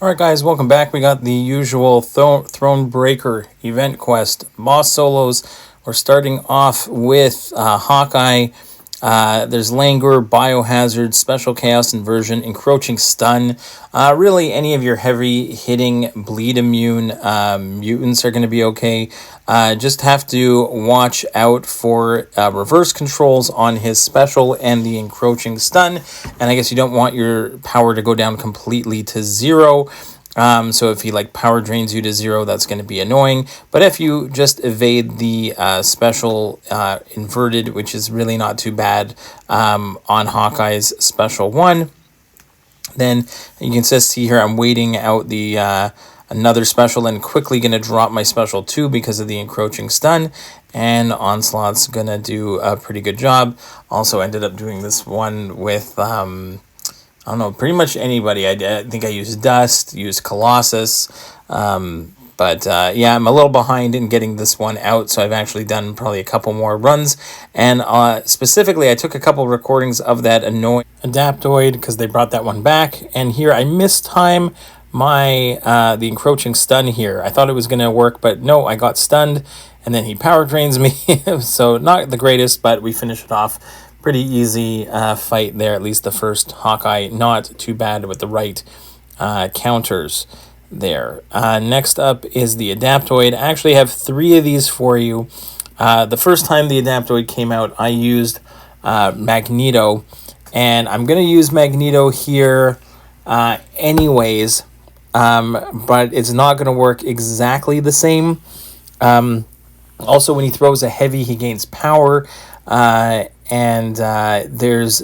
Alright guys, welcome back. We got the usual Thronebreaker event quest. Boss solos. We're starting off with Hawkeye. There's Languor, Biohazard, Special Chaos Inversion, Encroaching Stun. Really, any of your heavy-hitting bleed immune mutants are going to be okay. Just have to watch out for reverse controls on his special and the Encroaching Stun. And I guess you don't want your power to go down completely to 0. So if he power drains you to 0, that's going to be annoying. But if you just evade the special inverted, which is really not too bad on Hawkeye's special 1, then you can just see here I'm waiting out the another special and quickly going to drop my special 2 because of the encroaching stun. And Onslaught's going to do a pretty good job. Also ended up doing this one with I don't know, pretty much anybody. I think I used Dust, used Colossus, but yeah, I'm a little behind in getting this one out, so I've actually done probably a couple more runs, and specifically, I took a couple recordings of that annoying Adaptoid, because they brought that one back, and here I mistime my the encroaching stun here. I thought it was going to work, but no, I got stunned, and then he power drains me, so not the greatest, but we finish it off. Pretty easy fight there, at least the first Hawkeye. Not too bad with the right counters there. Next up is the Adaptoid. I actually have 3 of these for you. The first time the Adaptoid came out, I used Magneto. And I'm going to use Magneto here anyways. But it's not going to work exactly the same. Also, when he throws a heavy, he gains power. And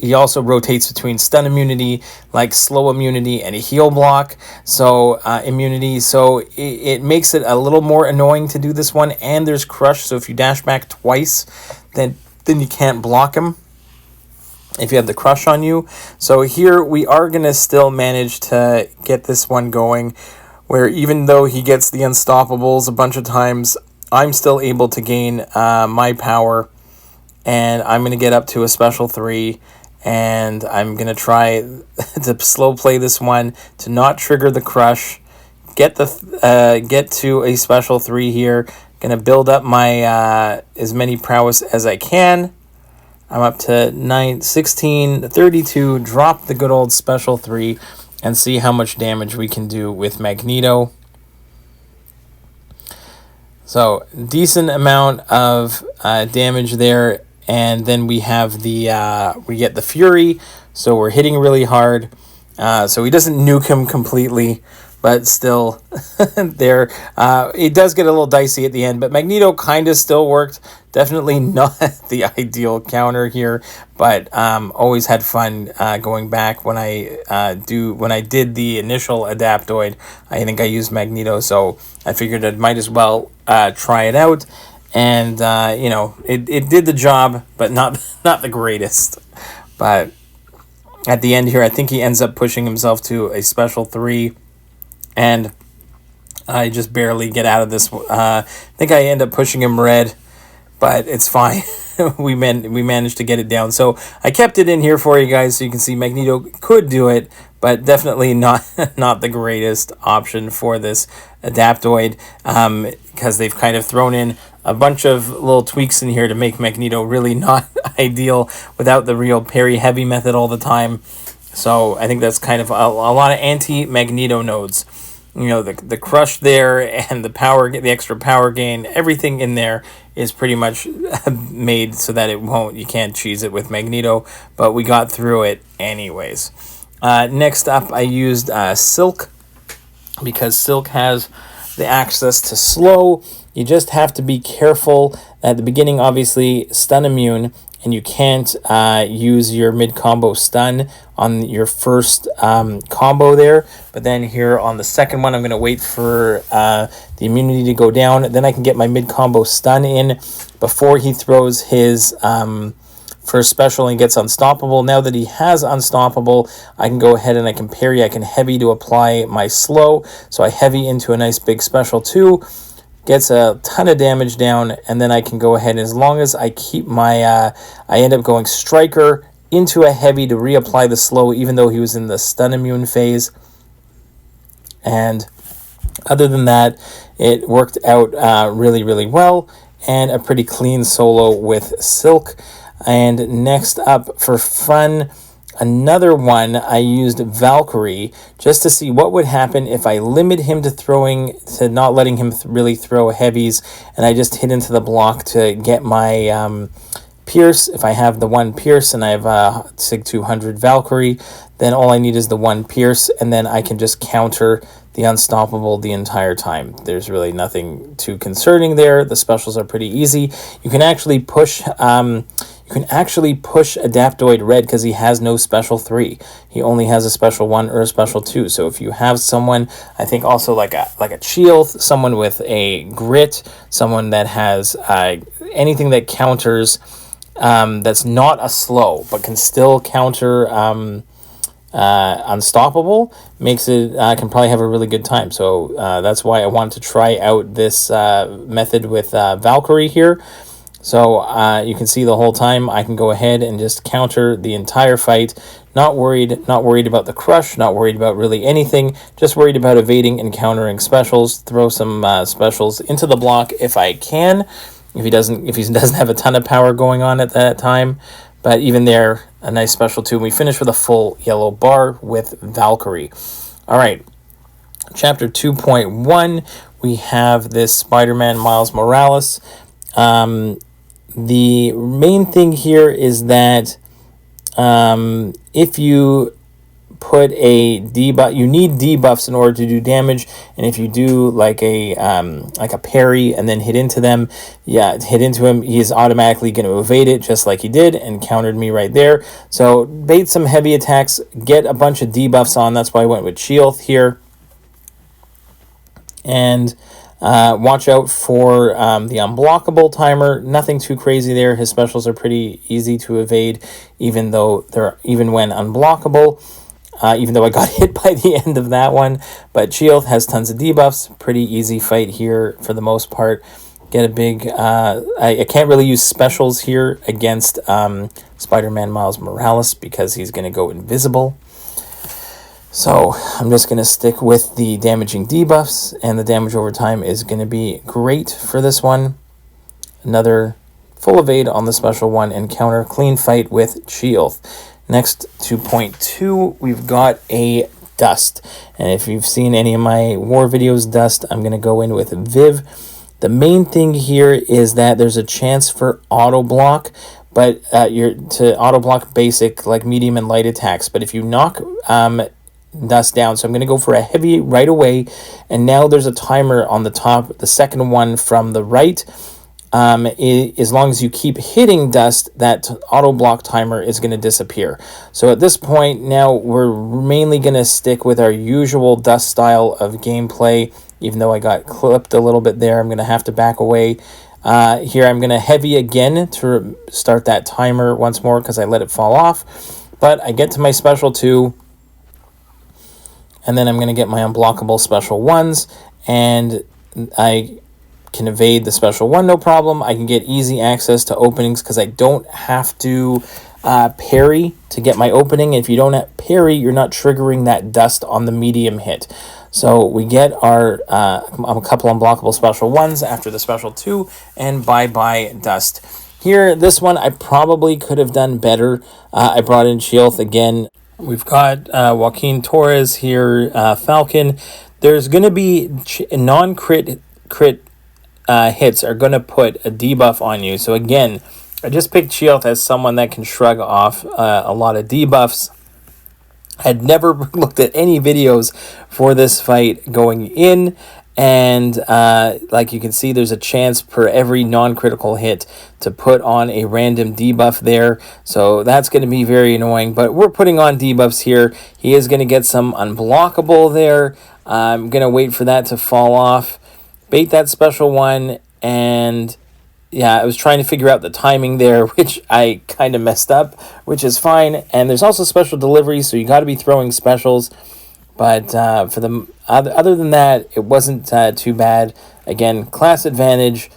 he also rotates between stun immunity, slow immunity, and a heal block. So immunity. So it makes it a little more annoying to do this one. And there's crush. So if you dash back twice, then you can't block him if you have the crush on you. So here we are gonna still manage to get this one going, where even though he gets the unstoppables a bunch of times, I'm still able to gain my power. And I'm going to get up to a special 3, and I'm going to try to slow play this one to not trigger the crush, get to a special 3 here. Going to build up my as many prowess as I can. I'm up to 9, 16, 32, drop the good old special 3, and see how much damage we can do with Magneto. So, decent amount of damage there. And then we have we get the Fury, so we're hitting really hard. So he doesn't nuke him completely, but still, there. It does get a little dicey at the end, but Magneto kind of still worked. Definitely not the ideal counter here, but always had fun going back when I did the initial Adaptoid. I think I used Magneto, so I figured I might as well try it out. And, it did the job, but not the greatest. But at the end here, I think he ends up pushing himself to a special 3. And I just barely get out of this. I think I end up pushing him red, but it's fine. we managed to get it down. So I kept it in here for you guys so you can see Magneto could do it, but definitely not the greatest option for this Adaptoid, because they've kind of thrown in a bunch of little tweaks in here to make Magneto really not ideal without the real parry heavy method all the time. So I think that's kind of a lot of anti-Magneto nodes. The crush there and the extra power gain, everything in there is pretty much made so that you can't cheese it with Magneto, but we got through it anyways. Next up, I used Silk, because Silk has the access to slow. You just have to be careful at the beginning, obviously, stun immune, and you can't use your mid-combo stun on your first combo there. But then here on the second one, I'm going to wait for the immunity to go down. Then I can get my mid-combo stun in before he throws his first special and gets unstoppable. Now that he has unstoppable, I can go ahead and I can parry. I can heavy to apply my slow. So I heavy into a nice big special 2. Gets a ton of damage down, and then I can go ahead, and as long as I keep my, I end up going Striker into a heavy to reapply the slow, even though he was in the stun immune phase. And other than that, it worked out really, really well, and a pretty clean solo with Silk. And next up, for fun, another one, I used Valkyrie just to see what would happen if I limit him to not letting him really throw heavies, and I just hit into the block to get my Pierce. If I have the one Pierce and I have a Sig 200 Valkyrie, then all I need is the one Pierce, and then I can just counter the Unstoppable the entire time. There's really nothing too concerning there. The specials are pretty easy. You can actually push Adaptoid red because he has no special 3. He only has a special 1 or a special 2. So if you have someone, I think also like a Shield, someone with a Grit, someone that has anything that counters, that's not a slow but can still counter Unstoppable, makes it can probably have a really good time. So that's why I wanted to try out this method with Valkyrie here. So you can see the whole time I can go ahead and just counter the entire fight. Not worried about the crush, not worried about really anything, just worried about evading and countering specials. Throw some specials into the block if I can, if he doesn't have a ton of power going on at that time. But even there, a nice special too. We finish with a full yellow bar with Valkyrie. All right, chapter 2.1, we have this Spider-Man Miles Morales. The main thing here is that if you put a debuff, you need debuffs in order to do damage, and if you do like a parry and then hit into him, he's automatically going to evade it just like he did and countered me right there. So bait some heavy attacks, get a bunch of debuffs on. That's why I went with Shield here. And watch out for the unblockable timer. Nothing too crazy there. His specials are pretty easy to evade, even when unblockable. Even though I got hit by the end of that one. But Shield has tons of debuffs. Pretty easy fight here for the most part. Get a big... I can't really use specials here against Spider-Man Miles Morales because he's going to go invisible. So I'm just going to stick with the damaging debuffs, and the damage over time is going to be great for this one. Another full evade on the special one and counter clean fight with Shield. Next, 2.2, we've got a Dust. And if you've seen any of my war videos, Dust, I'm going to go in with Viv. The main thing here is that there's a chance for auto block, but you're to auto block basic, like medium and light attacks. But if you knock Dust down, so I'm going to go for a heavy right away. And now there's a timer on the top, the second one from the right. As long as you keep hitting Dust, that auto block timer is going to disappear. So at this point, now we're mainly going to stick with our usual Dust style of gameplay. Even though I got clipped a little bit there, I'm going to have to back away. Here I'm going to heavy again to start that timer once more because I let it fall off. But I get to my special 2, and then I'm going to get my unblockable special 1s, and I can evade the special 1 no problem. I can get easy access to openings because I don't have to parry to get my opening. If you don't parry, you're not triggering that Dust on the medium hit. So we get our a couple unblockable special 1s after the special 2, and bye-bye Dust. Here, this one I probably could have done better. I brought in Shield again. We've got Joaquin, Torres here, Falcon. There's going to be non-crit hits are going to put a debuff on you. So again, I just picked Shield as someone that can shrug off a lot of debuffs. Had never looked at any videos for this fight going in, and like you can see, there's a chance per every non-critical hit to put on a random debuff there. So that's going to be very annoying, but we're putting on debuffs here. He is going to get some unblockable there. I'm going to wait for that to fall off. Bait that special 1, and yeah, I was trying to figure out the timing there, which I kind of messed up, which is fine. And there's also special delivery, so you got to be throwing specials. But for the other than that, it wasn't too bad. Again, class advantage,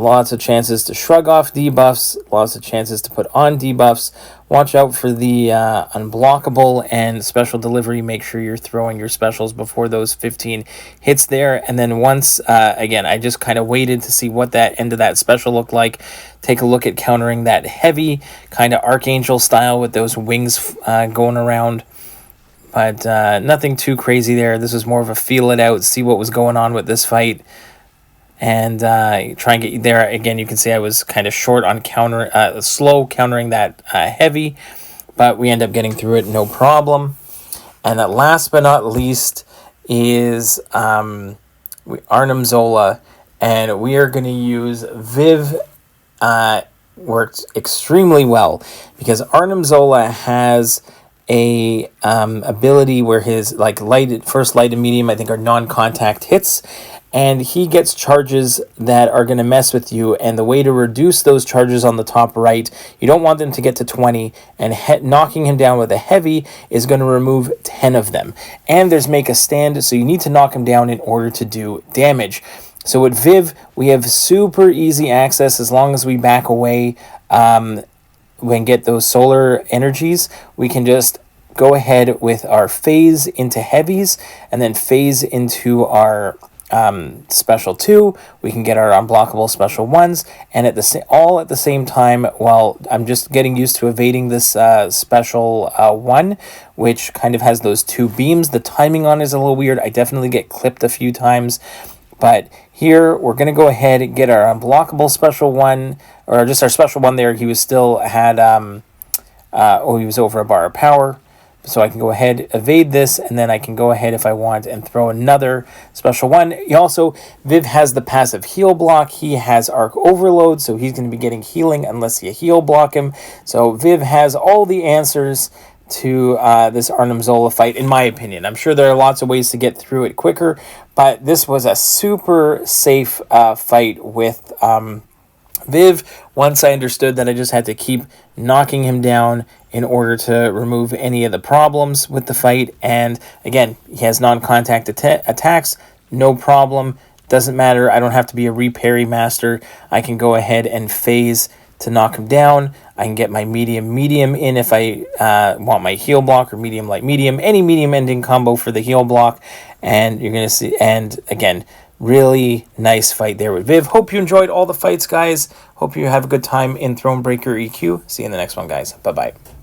Lots of chances to shrug off debuffs, lots of chances to put on debuffs. Watch out for the unblockable and special delivery. Make sure you're throwing your specials before those 15 hits there. And then once, again, I just kind of waited to see what that end of that special looked like. Take a look at countering that heavy kind of Archangel style with those wings going around. But nothing too crazy there. This was more of a feel it out, see what was going on with this fight. And try and get there. Again, you can see I was kind of short on slow countering that heavy, but we end up getting through it no problem. And last but not least is Arnim Zola, and we are going to use Viv. Worked extremely well because Arnim Zola has a ability where his first light and medium I think are non-contact hits, and he gets charges that are going to mess with you, and the way to reduce those charges on the top right, you don't want them to get to 20, and knocking him down with a heavy is going to remove 10 of them. And there's make a stand, so you need to knock him down in order to do damage. So with Viv, we have super easy access as long as we back away and get those solar energies. We can just go ahead with our phase into heavies and then phase into our special 2. We can get our unblockable special 1s, and all at the same time while I'm just getting used to evading this special 1, which kind of has those 2 beams. The timing on it is a little weird. I definitely get clipped a few times, but here we're going to go ahead and get our unblockable special 1, or just our special 1 there. He was still had he was over a bar of power. So I can go ahead, evade this, and then I can go ahead if I want and throw another special 1. Viv has the passive heal block. He has arc overload, so he's going to be getting healing unless you heal block him. So Viv has all the answers to this Arnim Zola fight, in my opinion. I'm sure there are lots of ways to get through it quicker, but this was a super safe fight with Viv. Once I understood that I just had to keep knocking him down in order to remove any of the problems with the fight. And again, he has non-contact attacks, no problem. Doesn't matter. I don't have to be a reparry master. I can go ahead and phase to knock him down. I can get my medium in if I want my heal block, or medium light medium, any medium ending combo for the heal block. And you're going to see, and again, really nice fight there with Viv. Hope you enjoyed all the fights, guys. Hope you have a good time in Thronebreaker EQ. See you in the next one, guys. Bye-bye.